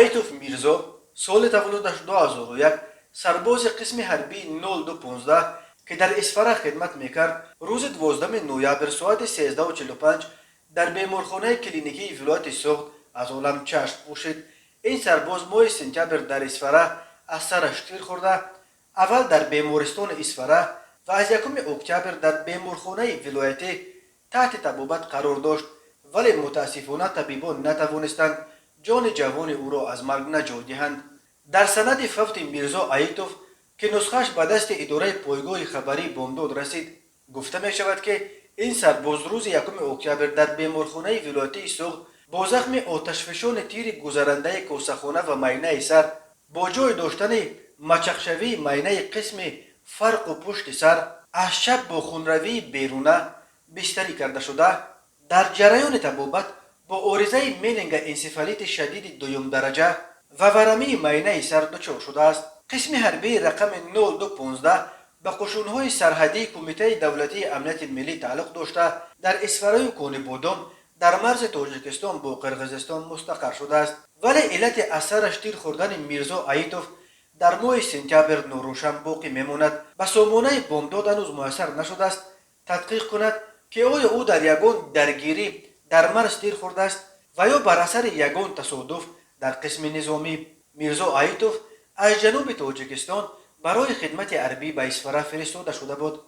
آیتوف میرزا سال تولدش 2001 سرباز قسم حربی 0215 که در اسفره خدمت میکرد روز 12 نوامبر ساعت 13:45 در بیمارخانه کلینیکی ولایت سوخت از عالم چشم پوشید. این سرباز ماه سپتامبر در اسفره از سرش تیر خورده اول در بیمارستان اسفره و از 1 اکتبر در بیمارخانه ولایتی تحت طبابت قرار داشت، ولی متاسفانه طبیبان نتوانستند جان جوان او را از مرگ نجات دهند. در سند فوت میرزا آیتوف که نسخهش به دست اداره پایگاه خبری بامداد رسید گفته می شود که این سرباز روز 1 اکتبر در بیمارخانه ولایتی سوخت با زخم آتشفشان تیر گذرنده کوسه‌خانه و معاینه سر با جای داشتن مچخشوی معاینه قسم فرق و پشت سر از شب با خونروی بیرونه بستری کرده شده. در جریان طبابت با عارضه مینینگ انسفالیت شدید دوم درجه و ورمی معاینه سر دچار شده است. قسم حربی رقم 0215 به قشون‌های سرحدی کمیته دولتی امنیت ملی تعلق داشته در اسفره و کونبودم در مرز تاجیکستان با قرقیزستان مستقر شده است، ولی علت اثرش تیر خوردن میرزا آیتوف در ماه سپتامبر ناروشن باقی میماند. به سامانه بامداد هنوز میسر نشده است تحقیق کند که آیا او در یگان درگیری در مرز تیر خورده است و یا بر اثر یگان تصادف در قسم نظامی. میرزا آیتوف از جنوب تاجیکستان برای خدمت حربی به اسفره فرستاده شده بود.